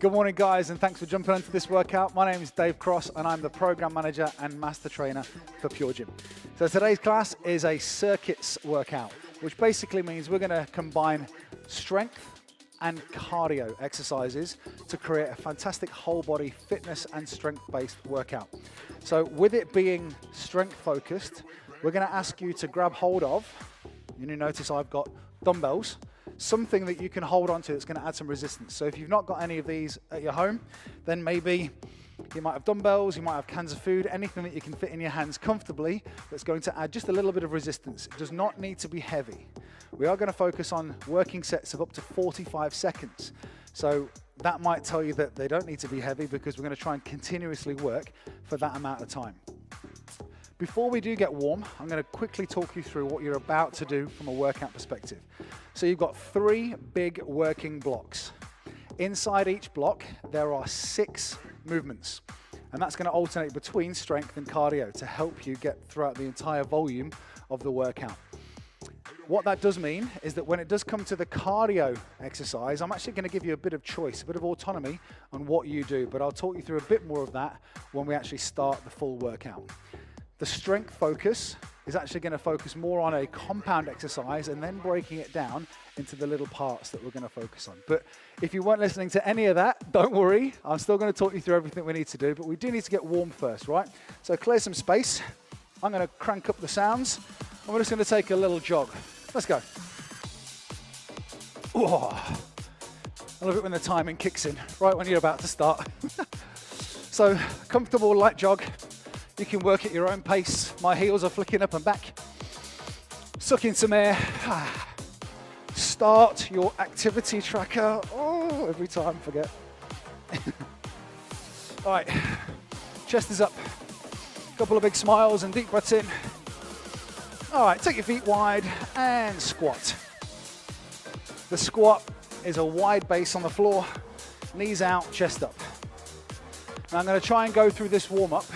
Good morning, guys, and thanks for jumping into this workout. My name is Dave Cross, and I'm the program manager and master trainer for PureGym. So today's class is a circuits workout, which basically means we're going to combine strength and cardio exercises to create a fantastic whole body fitness and strength-based workout. So with it being strength focused, we're going to ask you to grab hold of, you notice I've got dumbbells, something that you can hold on to that's going to add some resistance. So if you've not got any of these at your home, then maybe you might have dumbbells, you might have cans of food, anything that you can fit in your hands comfortably that's going to add just a little bit of resistance. It does not need to be heavy. We are going to focus on working sets of up to 45 seconds. So that might tell you that they don't need to be heavy because we're going to try and continuously work for that amount of time. Before we do get warm, I'm going to quickly talk you through what you're about to do from a workout perspective. So you've got 3 big working blocks. Inside each block, there are 6 movements, and that's going to alternate between strength and cardio to help you get throughout the entire volume of the workout. What that does mean is that when it does come to the cardio exercise, I'm actually going to give you a bit of choice, a bit of autonomy on what you do, but I'll talk you through a bit more of that when we actually start the full workout. The strength focus is actually going to focus more on a compound exercise and then breaking it down into the little parts that we're going to focus on. But if you weren't listening to any of that, don't worry. I'm still going to talk you through everything we need to do, but we do need to get warm first, right? So clear some space. I'm going to crank up the sounds, and we're just going to take a little jog. Let's go. Oh, I love it when the timing kicks in, right when you're about to start. So comfortable light jog. You can work at your own pace. My heels are flicking up and back. Suck in some air. Start your activity tracker. Oh, every time, forget. All right, chest is up. Couple of big smiles and deep breaths in. All right, take your feet wide and squat. The squat is a wide base on the floor, knees out, chest up. Now I'm going to try and go through this warm-up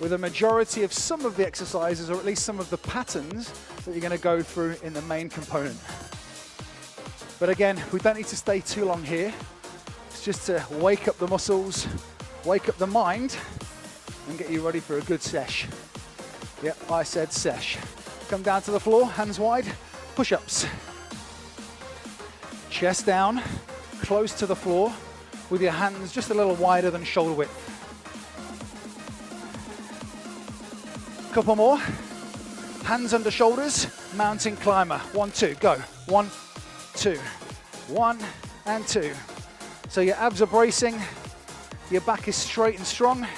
with a majority of some of the exercises, or at least some of the patterns that you're going to go through in the main component. But again, we don't need to stay too long here. It's just to wake up the muscles, wake up the mind, and get you ready for a good sesh. Yep, I said sesh. Come down to the floor, hands wide, push-ups. Chest down, close to the floor, with your hands just a little wider than shoulder width. Couple more. Hands under shoulders, mountain climber. 1, 2, go. 1, 2. 1 and 2. So your abs are bracing, your back is straight and strong.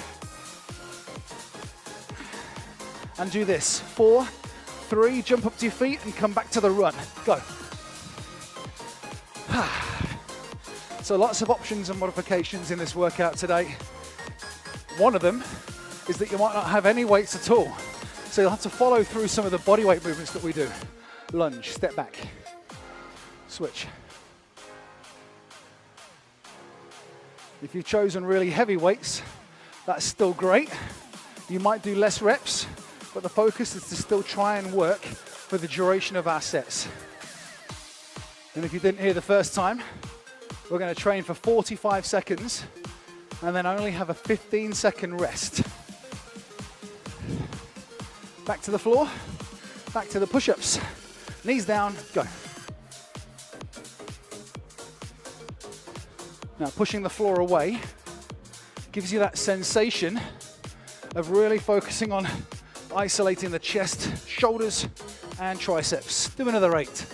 And do this. 4, 3, jump up to your feet and come back to the run. Go. So lots of options and modifications in this workout today. One of them is that you might not have any weights at all. So you'll have to follow through some of the body weight movements that we do. Lunge, step back, switch. If you've chosen really heavy weights, that's still great. You might do less reps, but the focus is to still try and work for the duration of our sets. And if you didn't hear the first time, we're going to train for 45 seconds and then only have a 15-second rest. Back to the floor, back to the push-ups. Knees down, go. Now pushing the floor away gives you that sensation of really focusing on isolating the chest, shoulders, and triceps. Do another 8.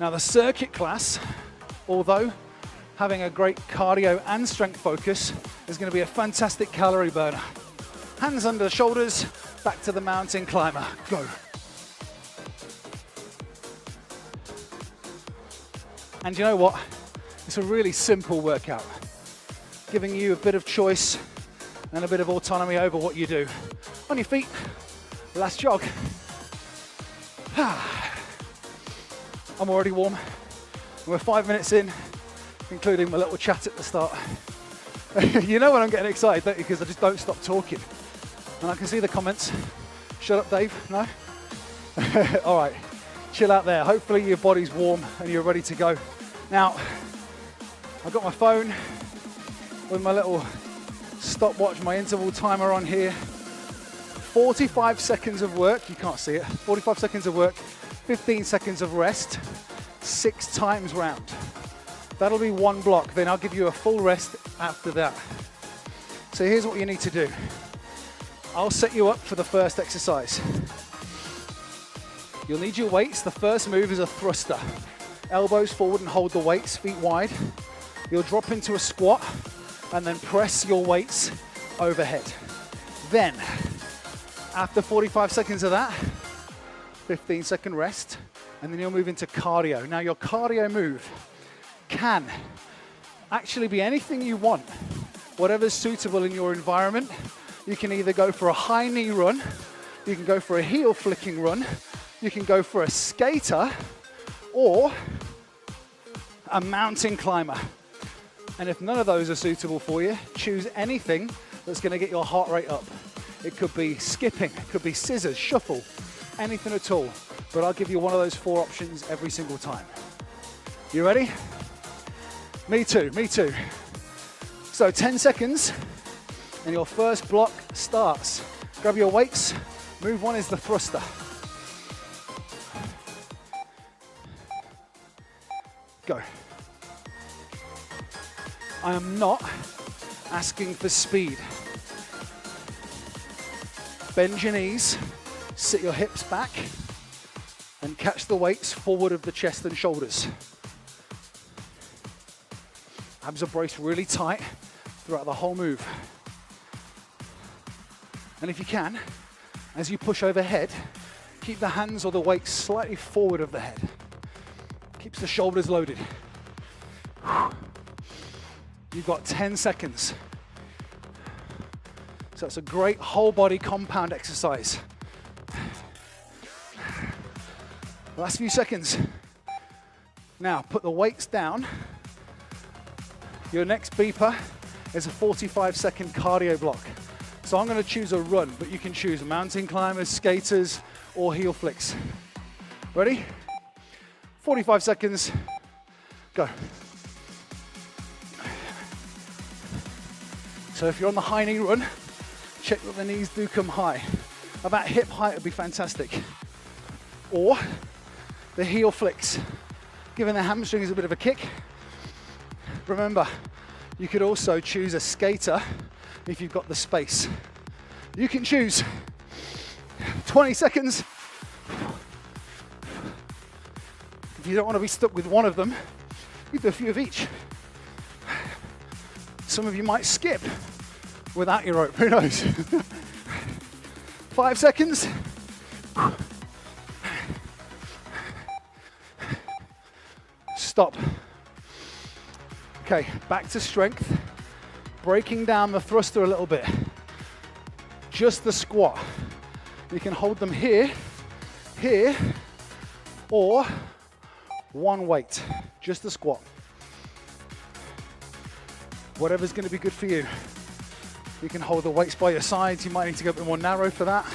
Now the circuit class, although having a great cardio and strength focus, is going to be a fantastic calorie burner. Hands under the shoulders, back to the mountain climber. Go. And you know what? It's a really simple workout, giving you a bit of choice and a bit of autonomy over what you do. On your feet, last jog. I'm already warm. We're 5 minutes in, including my little chat at the start. You know when I'm getting excited, don't you? Because I just don't stop talking. And I can see the comments. Shut up, Dave. No? All right. Chill out there. Hopefully your body's warm and you're ready to go. Now, I've got my phone with my little stopwatch, my interval timer on here. 45 seconds of work, you can't see it, 45 seconds of work, 15 seconds of rest, 6 times round. That'll be one block, then I'll give you a full rest after that. So here's what you need to do. I'll set you up for the first exercise. You'll need your weights. The first move is a thruster. Elbows forward and hold the weights, feet wide. You'll drop into a squat and then press your weights overhead. Then, after 45 seconds of that, 15-second rest, and then you'll move into cardio. Now your cardio move can actually be anything you want, whatever's suitable in your environment. You can either go for a high knee run, you can go for a heel flicking run, you can go for a skater, or a mountain climber. And if none of those are suitable for you, choose anything that's going to get your heart rate up. It could be skipping, it could be scissors, shuffle, anything at all. But I'll give you one of those 4 options every single time. You ready? Me too, me too. So 10 seconds, and your first block starts. Grab your weights. Move 1 is the thruster. Go. I am not asking for speed. Bend your knees, sit your hips back, and catch the weights forward of the chest and shoulders. Abs are braced really tight throughout the whole move. And if you can, as you push overhead, keep the hands or the weights slightly forward of the head. Keeps the shoulders loaded. You've got 10 seconds. So it's a great whole body compound exercise. Last few seconds. Now put the weights down. Your next beeper is a 45-second cardio block. So I'm going to choose a run, but you can choose mountain climbers, skaters, or heel flicks. Ready? 45 seconds. Go. So if you're on the high knee run, check that the knees do come high. About hip height would be fantastic. Or the heel flicks, giving the hamstrings a bit of a kick. Remember, you could also choose a skater if you've got the space. You can choose 20 seconds. If you don't want to be stuck with one of them, you do a few of each. Some of you might skip without your rope, who knows? 5 seconds. Stop. Okay, back to strength. Breaking down the thruster a little bit. Just the squat. You can hold them here, here, or one weight, just the squat. Whatever's going to be good for you. You can hold the weights by your sides. You might need to go a bit more narrow for that.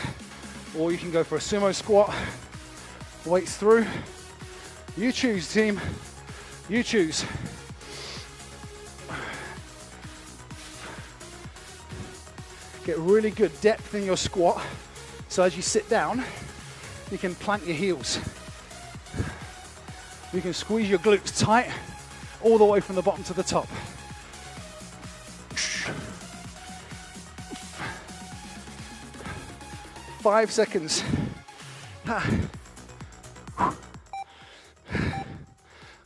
Or you can go for a sumo squat. Weights through. You choose, team. You choose. Get really good depth in your squat. So as you sit down, you can plant your heels. You can squeeze your glutes tight all the way from the bottom to the top. 5 seconds.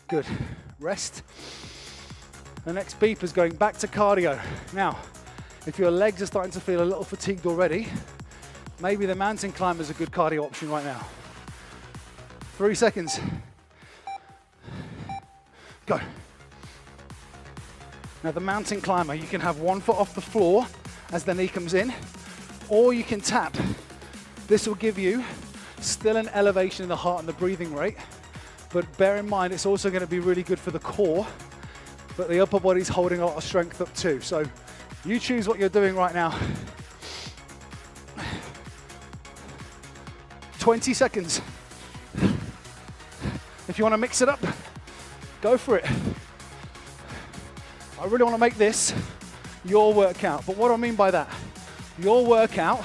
Good. Rest. The next beep is going back to cardio. Now, if your legs are starting to feel a little fatigued already, maybe the mountain climber is a good cardio option right now. 3 seconds. Go. Now the mountain climber, you can have 1 foot off the floor as the knee comes in, or you can tap. This will give you still an elevation in the heart and the breathing rate, but bear in mind it's also going to be really good for the core, but the upper body's holding a lot of strength up too. So you choose what you're doing right now. 20 seconds. If you want to mix it up, Go for it. I really want to make this your workout. But what I mean by that, your workout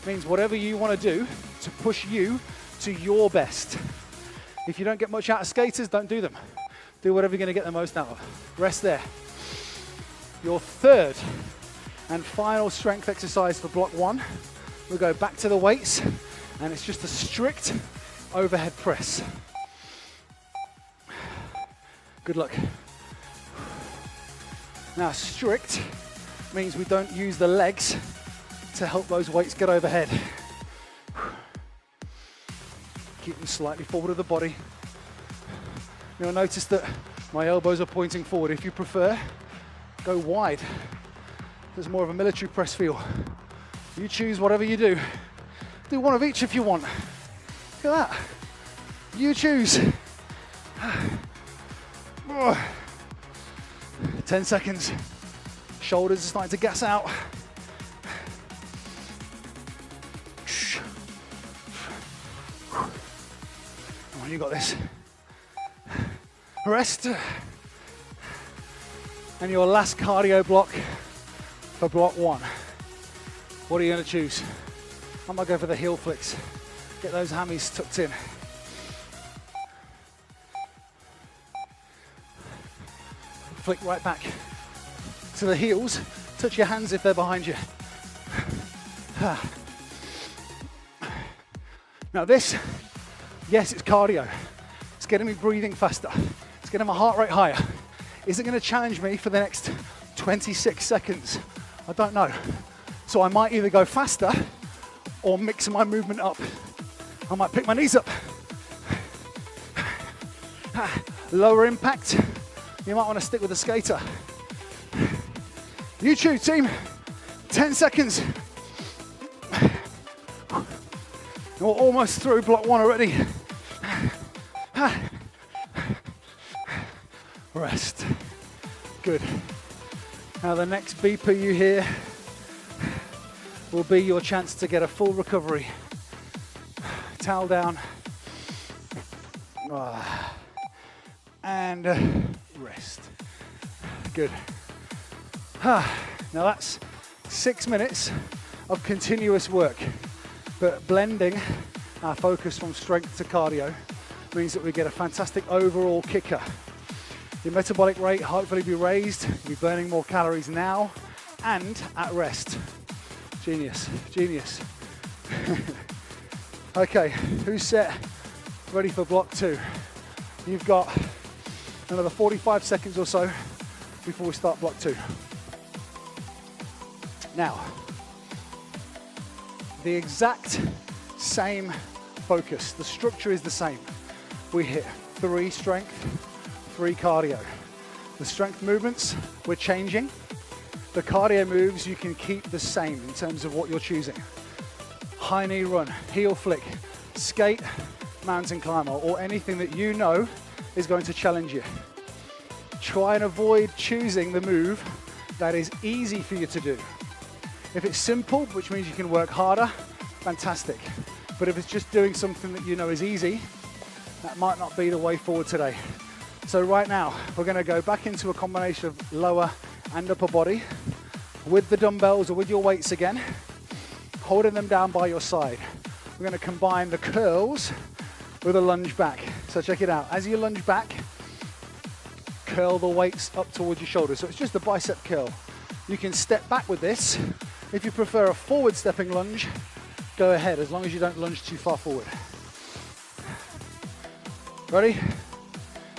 means whatever you want to do to push you to your best. If you don't get much out of skaters, don't do them. Do whatever you're going to get the most out of. Rest there. Your third and final strength exercise for block 1. We'll go back to the weights, and it's just a strict overhead press. Good luck. Now, strict means we don't use the legs to help those weights get overhead. Keep them slightly forward of the body. You'll notice that my elbows are pointing forward. If you prefer, go wide. There's more of a military press feel. You choose whatever you do. Do one of each if you want. Look at that. You choose. 10 seconds. Shoulders are starting to gas out. Come on, you got this. Rest. And your last cardio block for block 1. What are you going to choose? I might go for the heel flicks. Get those hammies tucked in. Flick right back to the heels. Touch your hands if they're behind you. Now this, yes, it's cardio. It's getting me breathing faster. It's getting my heart rate higher. Is it going to challenge me for the next 26 seconds? I don't know. So I might either go faster or mix my movement up. I might pick my knees up. Lower impact. You might want to stick with the skater. You choose, team. 10 seconds. We're almost through block 1 already. Rest. Good. Now the next beeper you hear will be your chance to get a full recovery. Towel down. And rest. Good. Now that's 6 minutes of continuous work, but blending our focus from strength to cardio means that we get a fantastic overall kicker. Your metabolic rate hopefully be raised, you'll be burning more calories now and at rest. Genius, genius. Okay, who's set? Ready for block 2. You've got another 45 seconds or so before we start block 2. Now, the exact same focus, the structure is the same. We hit 3 strength, 3 cardio. The strength movements, we're changing. The cardio moves you can keep the same in terms of what you're choosing. High knee run, heel flick, skate, mountain climber, or anything that you know is going to challenge you. Try and avoid choosing the move that is easy for you to do. If it's simple, which means you can work harder, fantastic. But if it's just doing something that you know is easy, that might not be the way forward today. So right now, we're going to go back into a combination of lower and upper body with the dumbbells or with your weights again, holding them down by your side. We're going to combine the curls with a lunge back. So check it out. As you lunge back, curl the weights up towards your shoulders. So it's just a bicep curl. You can step back with this. If you prefer a forward stepping lunge, go ahead, as long as you don't lunge too far forward. Ready?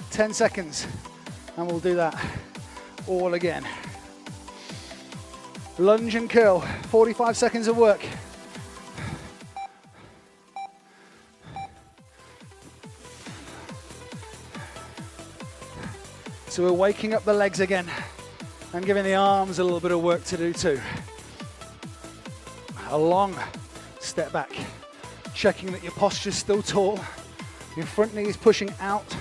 10 seconds, and we'll do that all again. Lunge and curl, 45 seconds of work. So we're waking up the legs again and giving the arms a little bit of work to do too. A long step back, checking that your posture's still tall, your front knee is pushing out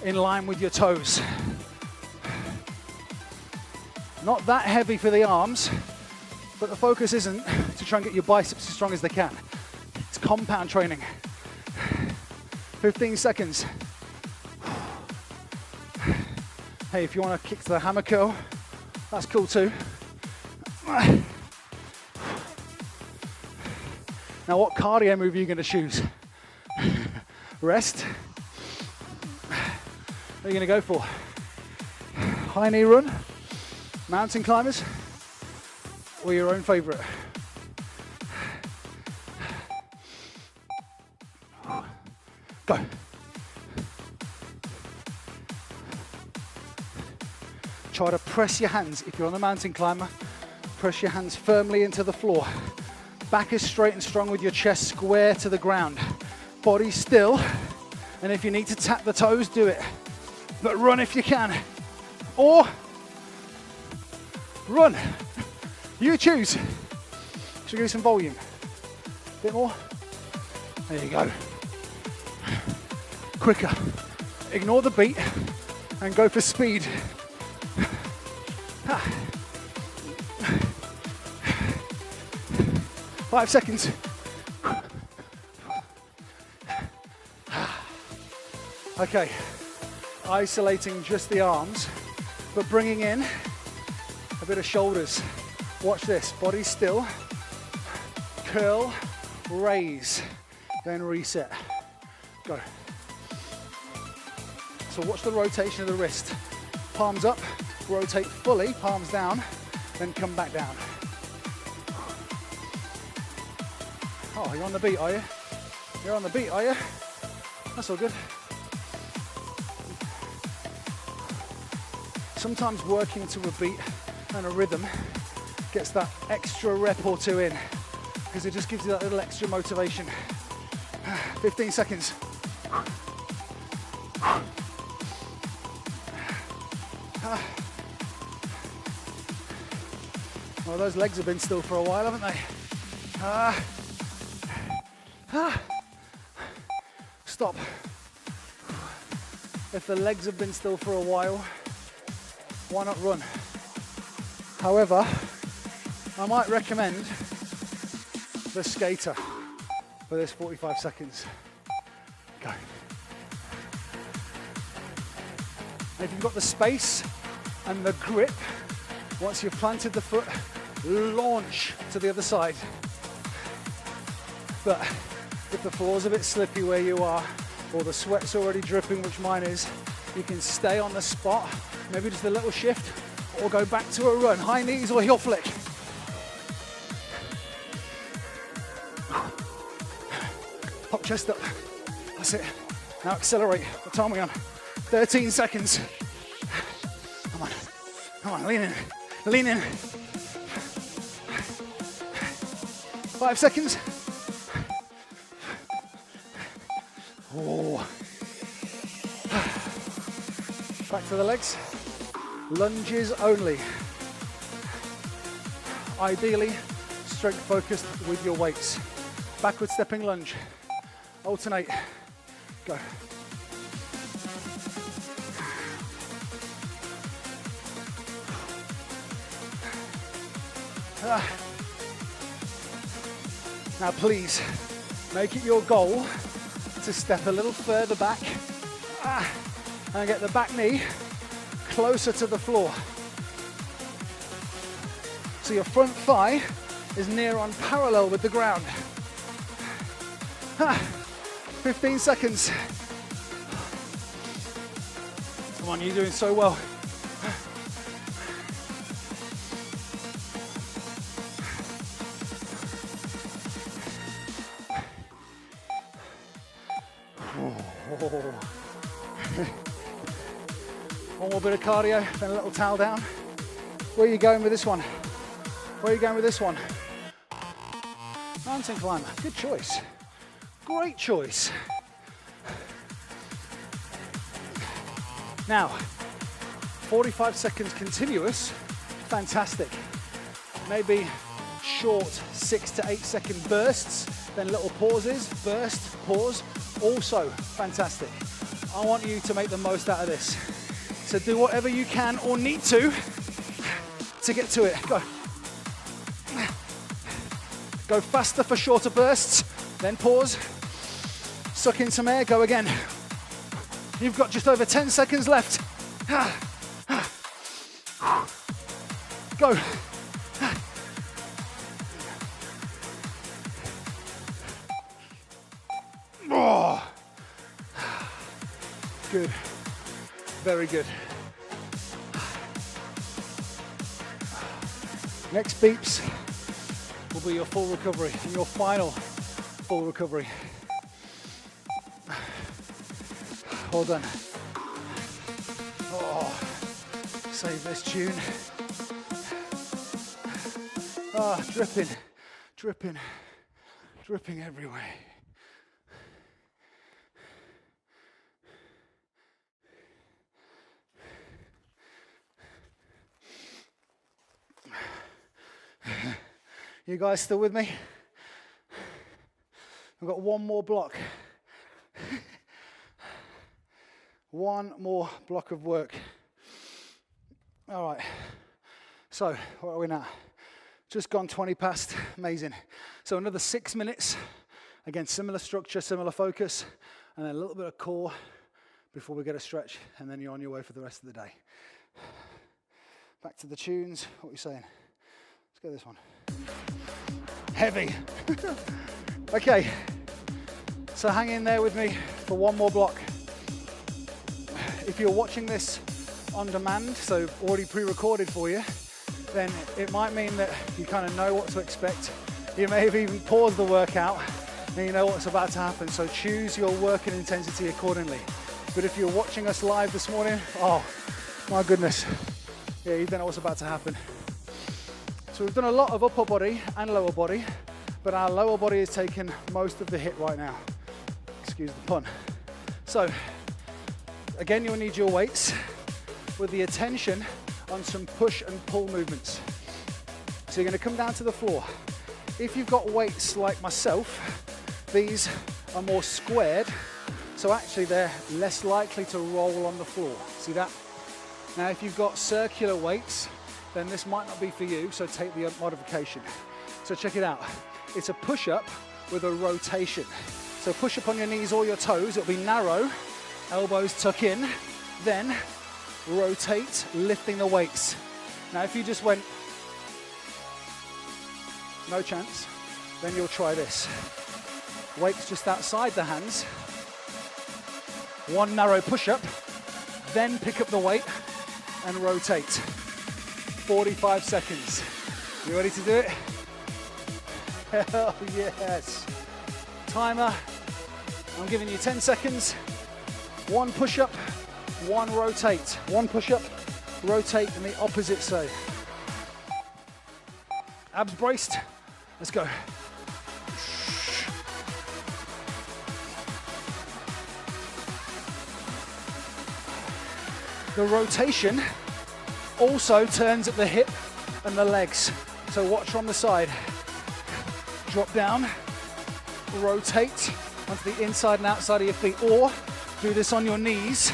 in line with your toes. Not that heavy for the arms, but the focus isn't to try and get your biceps as strong as they can. It's compound training. 15 seconds. Hey, if you want to kick to the hammer curl, that's cool too. Now, what cardio move are you going to choose? Rest. What are you going to go for? High knee run, mountain climbers, or your own favorite? Go. Try to press your hands, if you're on the mountain climber, press your hands firmly into the floor. Back is straight and strong with your chest square to the ground. Body still, and if you need to tap the toes, do it. But run if you can. Or run. You choose. Should we do some volume? Bit more? There you go. Quicker. Ignore the beat and go for speed. 5 seconds. Okay, isolating just the arms, but bringing in a bit of shoulders. Watch this, body still, curl, raise, then reset. Go. So watch the rotation of the wrist. Palms up, rotate fully, palms down, then come back down. Oh, you're on the beat, are you? You're on the beat, are you? That's all good. Sometimes working to a beat and a rhythm gets that extra rep or two in, because it just gives you that little extra motivation. 15 seconds. Well, those legs have been still for a while, haven't they? Stop. If the legs have been still for a while, why not run? However, I might recommend the skater for this 45 seconds. Go. And if you've got the space and the grip, once you've planted the foot, launch to the other side. But if the floor's a bit slippy where you are, or the sweat's already dripping, which mine is, you can stay on the spot, maybe just a little shift, or go back to a run. High knees or heel flick. Pop chest up. That's it. Now accelerate. What time are we on? 13 seconds. Come on. Come on, lean in. Lean in. 5 seconds. Oh. Back to the legs. Lunges only. Ideally, strength focused with your weights. Backward stepping lunge. Alternate. Go. Now please, make it your goal to step a little further back and get the back knee closer to the floor. So your front thigh is near on parallel with the ground. 15 seconds. Come on, you're doing so well. One more bit of cardio, then a little towel down. Where are you going with this one? Where are you going with this one? Mountain climber, good choice. Great choice. Now, 45 seconds continuous, fantastic. Maybe short 6 to 8 second bursts, then little pauses, burst, pause, also fantastic. I want you to make the most out of this. So do whatever you can or need to get to it. Go. Go faster for shorter bursts, then pause. Suck in some air, go again. You've got just over 10 seconds left. Go. Oh. Good. Very good. Next beeps will be your full recovery and your final full recovery. Well done. Oh, save this tune. Ah, dripping, dripping, dripping everywhere. You guys still with me? I've got one more block. One more block of work. All right. So, what are we now? Just gone 20 past. Amazing. So another 6 minutes. Again, similar structure, similar focus, and then a little bit of core before we get a stretch, and then you're on your way for the rest of the day. Back to the tunes. What are you saying? Let's go this one. Heavy. Okay. So hang in there with me for one more block. If you're watching this on demand, so already pre-recorded for you, then it might mean that you kind of know what to expect. You may have even paused the workout and you know what's about to happen, so choose your working intensity accordingly. But if you're watching us live this morning, oh my goodness, yeah, you don't know what's about to happen. So we've done a lot of upper body and lower body, but our lower body is taking most of the hit right now. Excuse the pun. So again, you'll need your weights with the attention on some push and pull movements. So you're going to come down to the floor. If you've got weights like myself, these are more squared, so actually they're less likely to roll on the floor. See that? Now if you've got circular weights, then this might not be for you, so take the modification. So check it out. It's a push-up with a rotation. So push up on your knees or your toes, it'll be narrow, elbows tuck in, then rotate, lifting the weights. Now if you just went, no chance, then you'll try this. Weights just outside the hands, one narrow push-up, then pick up the weight and rotate. 45 seconds. You ready to do it? Hell yes. Timer, I'm giving you 10 seconds. One push-up, one rotate. One push-up, rotate in the opposite side. Abs braced. Let's go. The rotation also turns at the hip and the legs. So watch from the side. Drop down, rotate onto the inside and outside of your feet, or do this on your knees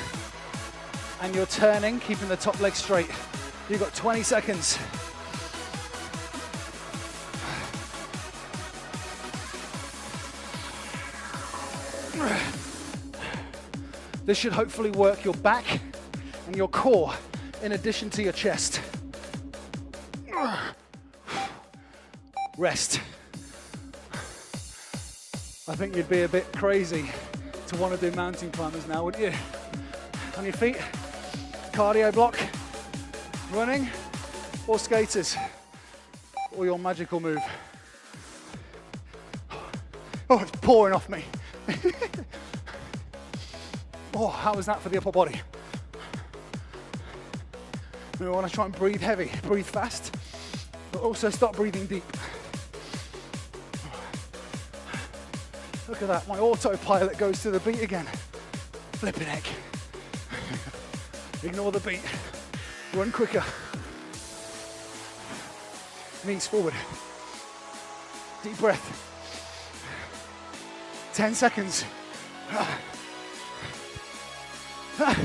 and you're turning, keeping the top leg straight. You've got 20 seconds. This should hopefully work your back and your core in addition to your chest. Rest. I think you'd be a bit crazy to want to do mountain climbers now, wouldn't you? On your feet, cardio block, running, or skaters, or your magical move. Oh, it's pouring off me. Oh, how was that for the upper body? We want to try and breathe heavy, breathe fast, but also start breathing deep. Look at that, my autopilot goes to the beat again. Flipping heck. Ignore the beat. Run quicker. Knees forward. Deep breath. 10 seconds. Come on,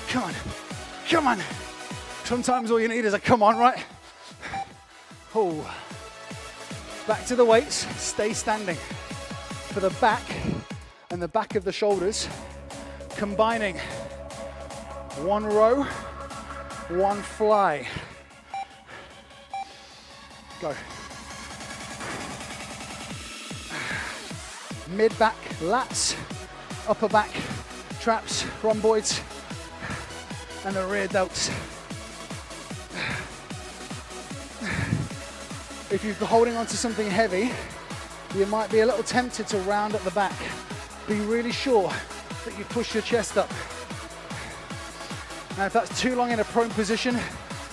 come on, come on. Sometimes all you need is a come on, right? Oh. Back to the weights, stay standing. For the back and the back of the shoulders, combining 1 row, 1 fly. Go. Mid-back lats, upper back traps, rhomboids, and the rear delts. If you're holding onto something heavy, you might be a little tempted to round at the back. Be really sure that you push your chest up. Now, if that's too long in a prone position,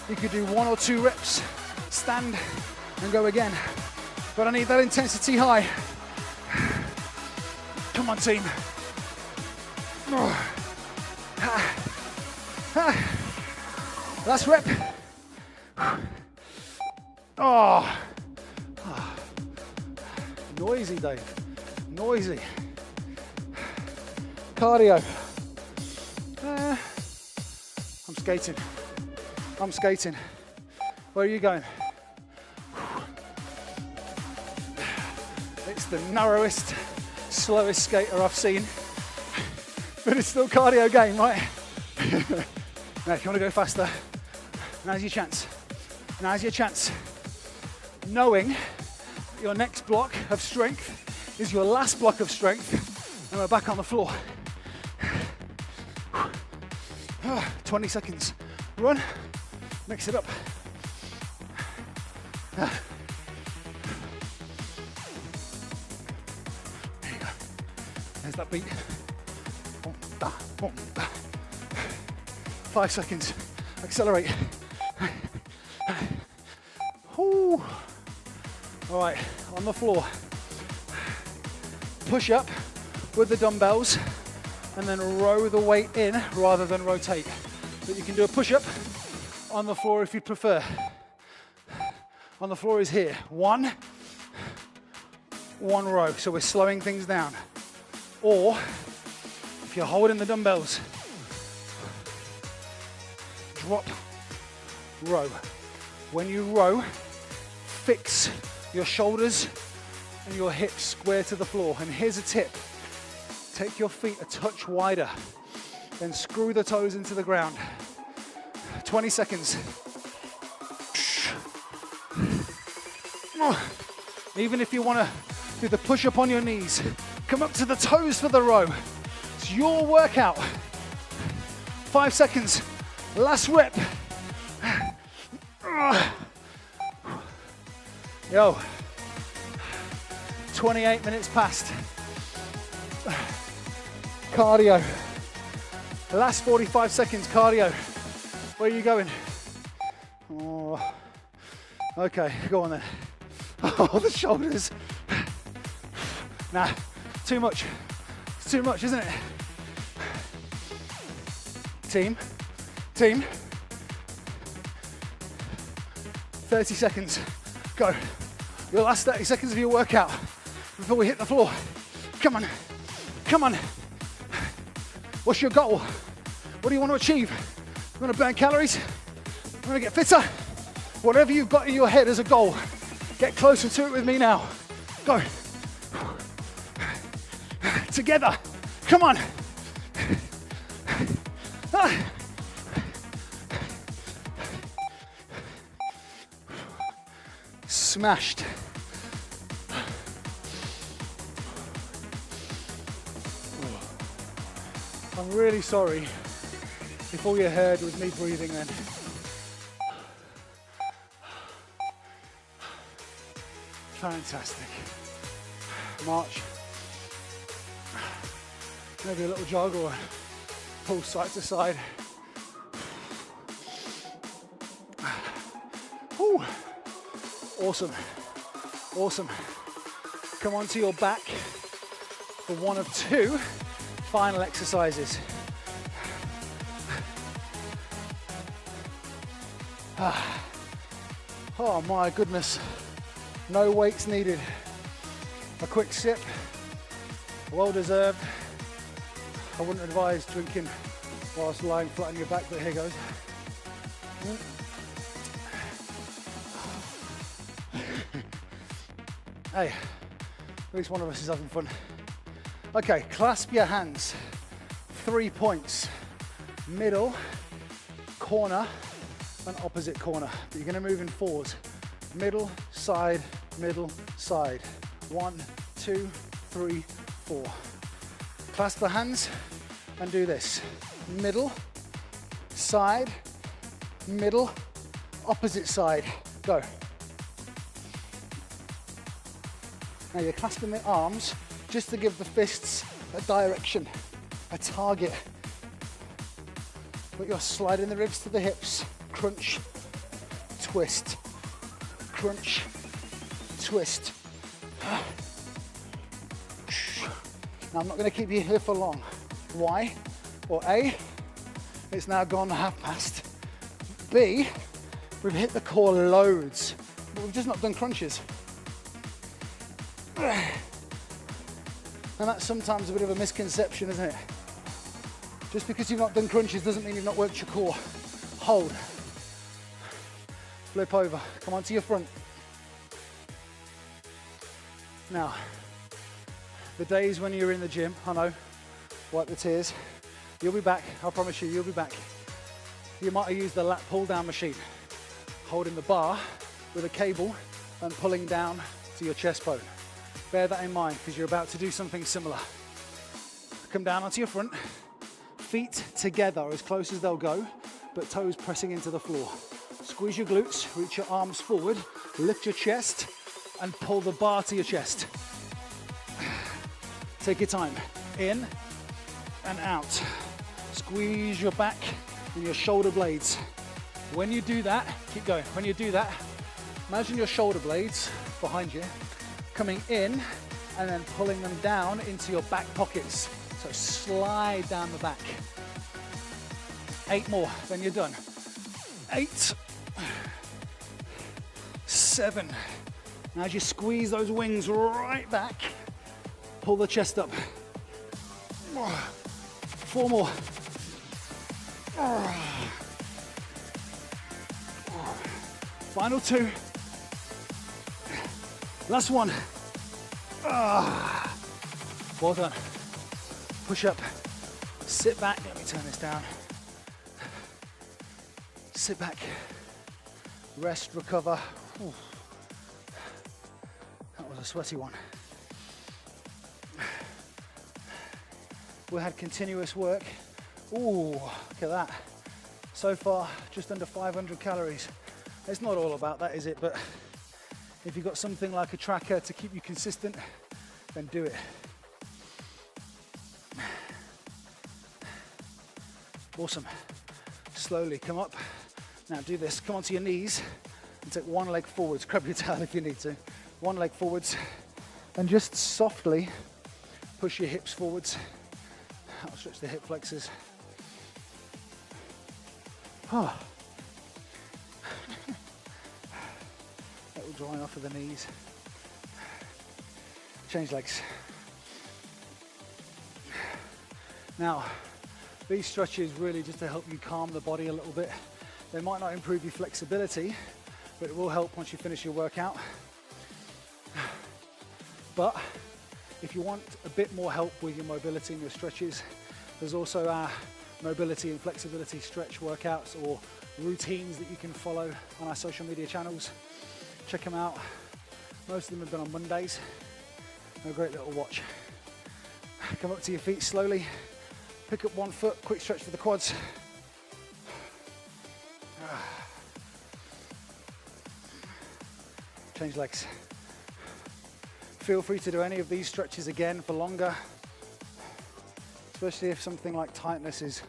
you could do 1 or 2 reps, stand, and go again. But I need that intensity high. Come on, team. Last rep. Oh. Noisy, Dave. Noisy. Cardio. I'm skating. I'm skating. Where are you going? It's the narrowest, slowest skater I've seen. But it's still cardio game, right? Now, if you want to go faster, now's your chance. Now's your chance. Knowing that your next block of strength is your last block of strength, and we're back on the floor. 20 seconds. Run, mix it up. There you go. There's that beat. 5 seconds. Accelerate. All right, on the floor. Push up with the dumbbells and then row the weight in rather than rotate. But you can do a push-up on the floor if you prefer. On the floor is here. 1 row, so we're slowing things down. Or if you're holding the dumbbells, drop, row. When you row, fix your shoulders and your hips square to the floor. And here's a tip. Take your feet a touch wider, then screw the toes into the ground. 20 seconds. Even if you want to do the push-up on your knees, come up to the toes for the row. It's your workout. 5 seconds. Last rep. Yo. 28 minutes past. Cardio. Last 45 seconds cardio. Where are you going? Oh. Okay, go on then. Oh, the shoulders. Nah, too much. It's too much, isn't it? Team. 30 seconds. Go. Your last 30 seconds of your workout before we hit the floor. Come on. Come on. What's your goal? What do you want to achieve? You want to burn calories? You want to get fitter? Whatever you've got in your head as a goal, get closer to it with me now. Go. Together. Come on. Smashed. I'm really sorry if all you heard was me breathing then. Fantastic. March. Maybe a little jog or pull side to side. Whew. Awesome. Awesome. Come onto your back for one of 2 final exercises. Oh my goodness. No weights needed. A quick sip, well deserved. I wouldn't advise drinking whilst lying flat on your back, but here goes. Hey, at least one of us is having fun. Okay, clasp your hands, 3 points. middle, corner, and opposite corner. But you're gonna move in fours. Middle, side, middle, side. 1, 2, 3, 4. Clasp the hands and do this. Middle, side, middle, opposite side. Go. Now you're clasping the arms just to give the fists a direction, a target. But you're sliding the ribs to the hips. Crunch, twist, crunch, twist. Now I'm not going to keep you here for long. Why? Well, A, it's now gone half past. B, we've hit the core loads, but we've just not done crunches. And that's sometimes a bit of a misconception, isn't it? Just because you've not done crunches doesn't mean you've not worked your core. Hold. Flip over. Come onto your front. Now, the days when you're in the gym, I know, wipe the tears. You'll be back, I promise you, you'll be back. You might have used the lat pull down machine, holding the bar with a cable and pulling down to your chest bone. Bear that in mind because you're about to do something similar. Come down onto your front, feet together as close as they'll go, but toes pressing into the floor. Squeeze your glutes, reach your arms forward, lift your chest, and pull the bar to your chest. Take your time. In and out. Squeeze your back and your shoulder blades. When you do that, keep going. When you do that, imagine your shoulder blades behind you coming in and then pulling them down into your back pockets. So slide down the back. 8 more, then you're done. 8, 7. Now as you squeeze those wings right back, pull the chest up. 4 more. Final 2. Last one. Well done. Push up. Sit back. Let me turn this down. Sit back. Rest, recover. Ooh. That was a sweaty one. We had continuous work. Ooh, look at that. So far, just under 500 calories. It's not all about that, is it? But if you've got something like a tracker to keep you consistent, then do it. Awesome. Slowly come up. Now do this. Come onto your knees and take one leg forwards. Grab your towel if you need to. One leg forwards. And just softly push your hips forwards. I'll stretch the hip flexors. That will dry off of the knees. Change legs. Now, these stretches really just to help you calm the body a little bit. They might not improve your flexibility, but it will help once you finish your workout. But if you want a bit more help with your mobility and your stretches, there's also our mobility and flexibility stretch workouts or routines that you can follow on our social media channels. Check them out. Most of them have been on Mondays. They're a great little watch. Come up to your feet slowly. Pick up one foot, quick stretch for the quads. Change legs. Feel free to do any of these stretches again for longer, especially if something like tightness is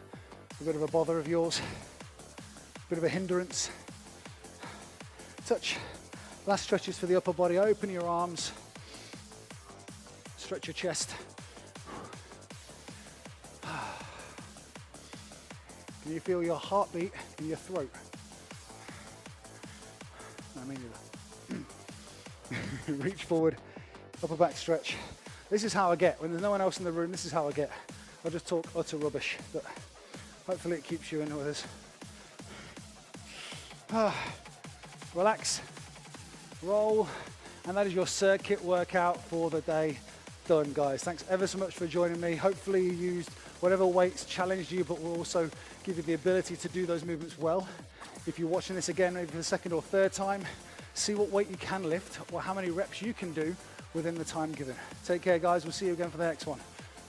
a bit of a bother of yours, a bit of a hindrance. Touch. Last stretches for the upper body. Open your arms, stretch your chest. Can you feel your heartbeat in your throat? I mean, reach forward, upper back stretch. This is how I get. When there's no one else in the room, this is how I get. I just talk utter rubbish, but hopefully it keeps you in with us. Relax, roll, and that is your circuit workout for the day done, guys. Thanks ever so much for joining me. Hopefully you used whatever weights challenged you, but will also give you the ability to do those movements well. If you're watching this again, maybe for the second or third time, see what weight you can lift or how many reps you can do within the time given. Take care, guys. We'll see you again for the next one.